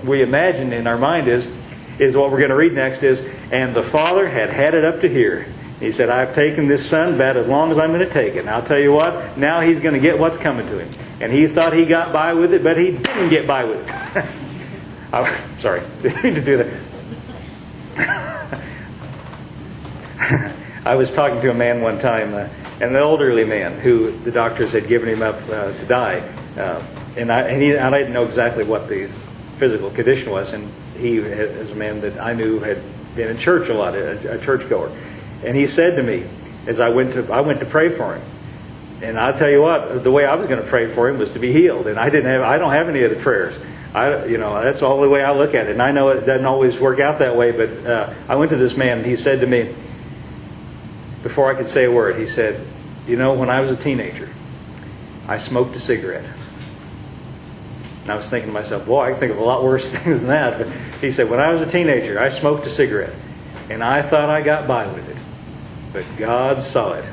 what we imagine in our mind is what we're going to read next is, and the father had it up to here. He said, I've taken this son about as long as I'm going to take it. And I'll tell you what, now he's going to get what's coming to him. And he thought he got by with it, but he didn't get by with it. Sorry, didn't mean to do that. I was talking to a man one time, an elderly man who the doctors had given him up to die. And I didn't know exactly what the physical condition was. And he was a man that I knew had been in church a lot, a churchgoer. And he said to me, as I went to pray for him, and I'll tell you what, the way I was going to pray for him was to be healed. And I don't have any of the prayers. That's the only way I look at it. And I know it doesn't always work out that way, but I went to this man and he said to me, before I could say a word, he said, when I was a teenager, I smoked a cigarette. And I was thinking to myself, boy, I can think of a lot worse things than that. But he said, when I was a teenager, I smoked a cigarette. And I thought I got by with it. But God saw it.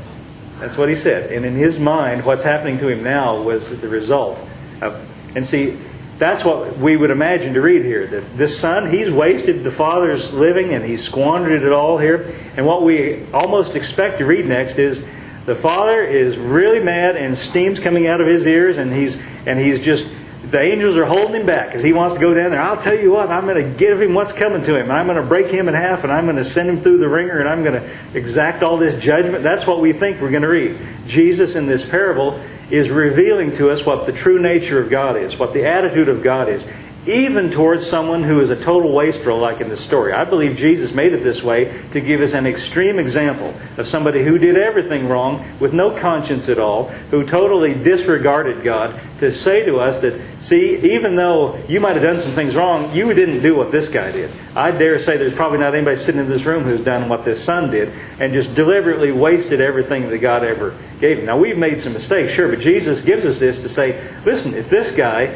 That's what he said. And in his mind, what's happening to him now was the result of... And see, that's what we would imagine to read here. That this son, he's wasted the father's living and he's squandered it all here. And what we almost expect to read next is the father is really mad and steam's coming out of his ears and he's just... The angels are holding him back because he wants to go down there. I'll tell you what, I'm going to give him what's coming to him. And I'm going to break him in half and I'm going to send him through the ringer and I'm going to exact all this judgment. That's what we think we're going to read. Jesus in this parable is revealing to us what the true nature of God is, what the attitude of God is, even towards someone who is a total wastrel like in this story. I believe Jesus made it this way to give us an extreme example of somebody who did everything wrong with no conscience at all, who totally disregarded God, to say to us that, see, even though you might have done some things wrong, you didn't do what this guy did. I dare say there's probably not anybody sitting in this room who's done what this son did and just deliberately wasted everything that God ever gave him. Now, we've made some mistakes, sure, but Jesus gives us this to say, listen, if this guy...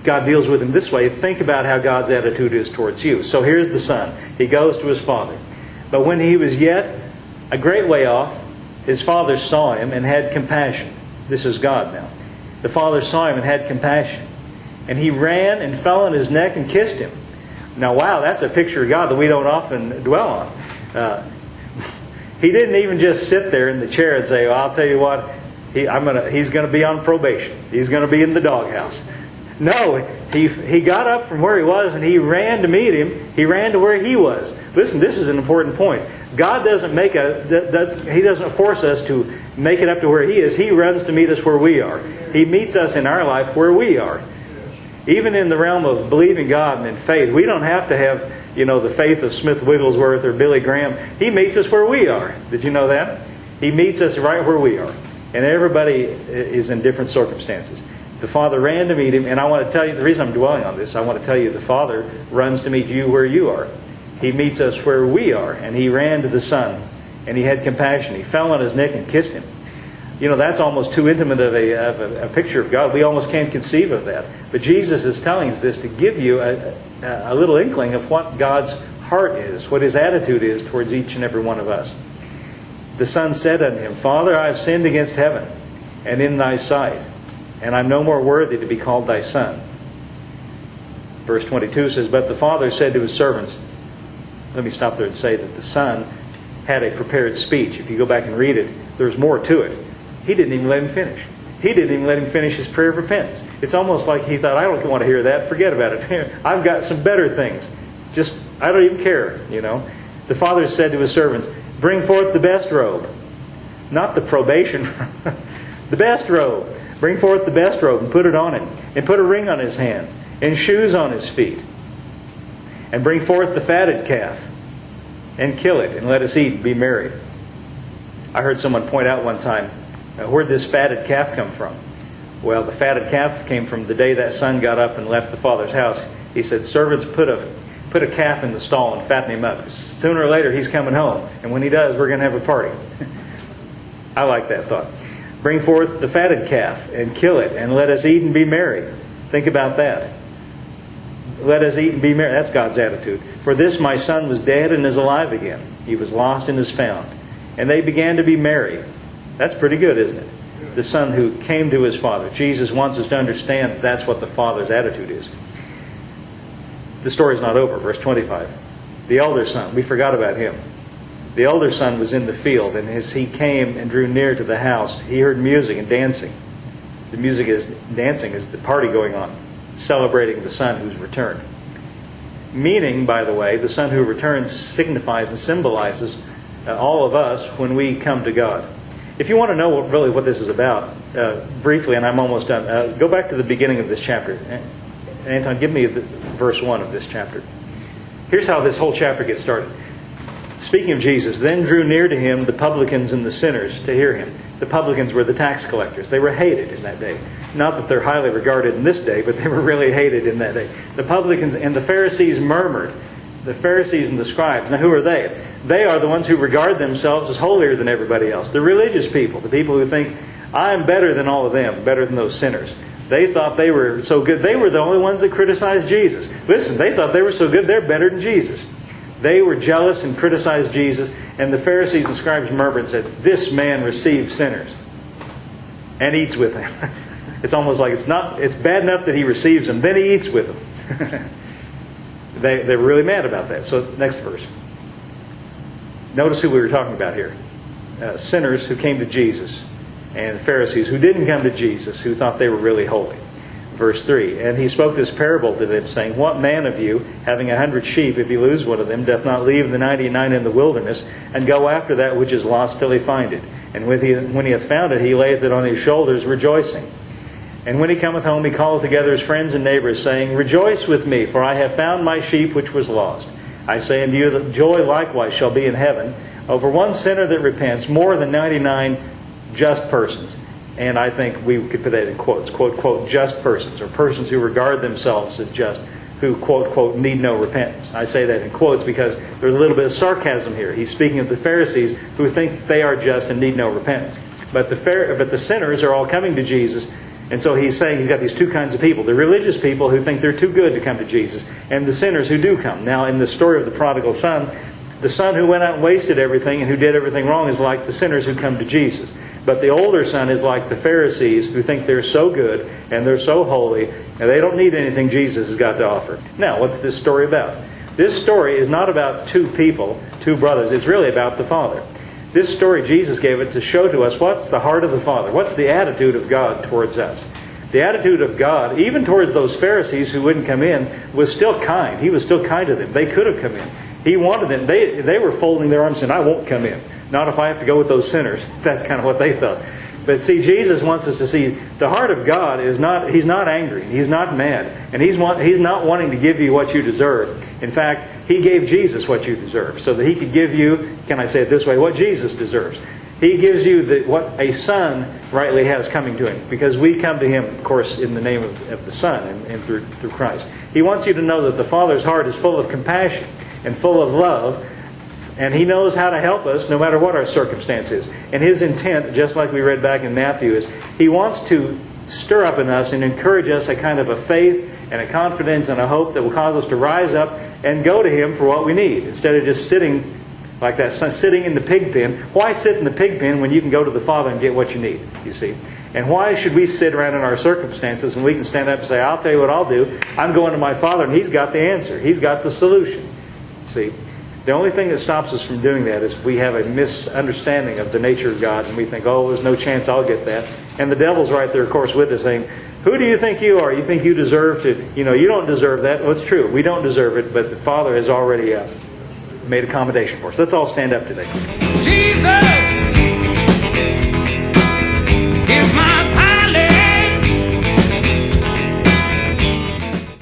God deals with him this way, think about how God's attitude is towards you. So here's the son. He goes to his father. But when he was yet a great way off, his father saw him and had compassion. This is God now. The father saw him and had compassion. And he ran and fell on his neck and kissed him. Now, wow, that's a picture of God that we don't often dwell on. He didn't even just sit there in the chair and say, well, I'll tell you what, he's going to be on probation. He's going to be in the doghouse. No, he got up from where he was and he ran to meet him. He ran to where he was. Listen, this is an important point. God doesn't He doesn't force us to make it up to where He is. He runs to meet us where we are. He meets us in our life where we are. Even in the realm of believing God and in faith, we don't have to have, the faith of Smith Wigglesworth or Billy Graham. He meets us where we are. Did you know that? He meets us right where we are. And everybody is in different circumstances. The father ran to meet him, and I want to tell you, the reason I'm dwelling on this, I want to tell you the father runs to meet you where you are. He meets us where we are, and he ran to the son, and he had compassion. He fell on his neck and kissed him. That's almost too intimate of a picture of God. We almost can't conceive of that. But Jesus is telling us this to give you a little inkling of what God's heart is, what His attitude is towards each and every one of us. The son said unto him, Father, I have sinned against heaven and in thy sight, and I'm no more worthy to be called thy son. Verse 22 says, But the father said to his servants, let me stop there and say that the son had a prepared speech. If you go back and read it, there's more to it. He didn't even let him finish. He didn't even let him finish his prayer of repentance. It's almost like he thought, I don't want to hear that. Forget about it. I've got some better things. I don't even care, The father said to his servants, Bring forth the best robe. Not the probation. The best robe. Bring forth the best robe and put it on him. And put a ring on his hand. And shoes on his feet. And bring forth the fatted calf. And kill it. And let us eat and be merry. I heard someone point out one time, where'd this fatted calf come from? Well, the fatted calf came from the day that son got up and left the father's house. He said, servants, put a calf in the stall and fatten him up. Sooner or later, he's coming home. And when he does, we're going to have a party. I like that thought. Bring forth the fatted calf and kill it, and let us eat and be merry. Think about that. Let us eat and be merry. That's God's attitude. For this my son was dead and is alive again. He was lost and is found. And they began to be merry. That's pretty good, isn't it? The son who came to his father. Jesus wants us to understand that's what the father's attitude is. the story's not over. Verse 25. The elder son, we forgot about him. The elder son was in the field, and as he came and drew near to the house, he heard music and dancing. The music is dancing is the party going on, celebrating the son who's returned. Meaning, by the way, the son who returns signifies and symbolizes all of us when we come to God. If you want to know what this is about, briefly, and I'm almost done, go back to the beginning of this chapter. Anton, give me verse 1 of this chapter. Here's how this whole chapter gets started. Speaking of Jesus, then drew near to him the publicans and the sinners to hear him. The publicans were the tax collectors. They were hated in that day. Not that they're highly regarded in this day, but they were really hated in that day. The publicans and the Pharisees murmured. The Pharisees and the scribes. Now who are they? They are the ones who regard themselves as holier than everybody else. The religious people. The people who think, I'm better than all of them. Better than those sinners. They thought they were so good. They were the only ones that criticized Jesus. Listen, they thought they were so good, they're better than Jesus. They were jealous and criticized Jesus, and the Pharisees and scribes murmured and said, this man receives sinners and eats with them. It's almost like it's bad enough that he receives them, then he eats with them. They're really mad about that. So next verse. Notice who we were talking about here. Sinners who came to Jesus, and Pharisees who didn't come to Jesus, who thought they were really holy. Verse 3, and he spoke this parable to them, saying, what man of you, having 100 sheep, if he lose one of them, doth not leave the 99 in the wilderness, and go after that which is lost till he find it? And when he hath found it, he layeth it on his shoulders, rejoicing. And when he cometh home, he calleth together his friends and neighbors, saying, rejoice with me, for I have found my sheep which was lost. I say unto you that joy likewise shall be in heaven over one sinner that repents, more than 99 just persons. And I think we could put that in quotes, quote, quote, just persons, or persons who regard themselves as just, who, quote, quote, need no repentance. I say that in quotes because there's a little bit of sarcasm here. He's speaking of the Pharisees who think they are just and need no repentance. But the sinners are all coming to Jesus, and so he's saying he's got these two kinds of people. The religious people who think they're too good to come to Jesus, and the sinners who do come. Now, in the story of the prodigal son, the son who went out and wasted everything and who did everything wrong is like the sinners who come to Jesus. But the older son is like the Pharisees who think they're so good and they're so holy and they don't need anything Jesus has got to offer. Now, what's this story about? This story is not about two people, two brothers. It's really about the Father. This story, Jesus gave it to show to us what's the heart of the Father. What's the attitude of God towards us? The attitude of God, even towards those Pharisees who wouldn't come in, was still kind. He was still kind to them. They could have come in. He wanted them. They were folding their arms saying, I won't come in. Not if I have to go with those sinners. That's kind of what they thought. But see, Jesus wants us to see the heart of God is not, He's not angry. He's not mad. And He's not wanting to give you what you deserve. In fact, He gave Jesus what you deserve so that He could give you, can I say it this way, what Jesus deserves. He gives you what a son rightly has coming to him. Because we come to Him, of course, in the name of the Son and through Christ. He wants you to know that the Father's heart is full of compassion and full of love. And He knows how to help us no matter what our circumstance is. And His intent, just like we read back in Matthew, is He wants to stir up in us and encourage us a kind of a faith and a confidence and a hope that will cause us to rise up and go to Him for what we need. Instead of just sitting like that, sitting in the pig pen. Why sit in the pig pen when you can go to the Father and get what you need, you see? And why should we sit around in our circumstances when we can stand up and say, I'll tell you what I'll do. I'm going to my Father and He's got the answer. He's got the solution. See? The only thing that stops us from doing that is if we have a misunderstanding of the nature of God and we think, oh, there's no chance I'll get that. And the devil's right there, of course, with us saying, who do you think you are? You think you deserve to, you don't deserve that. Well, it's true. We don't deserve it, but the Father has already made accommodation for us. Let's all stand up today. Jesus!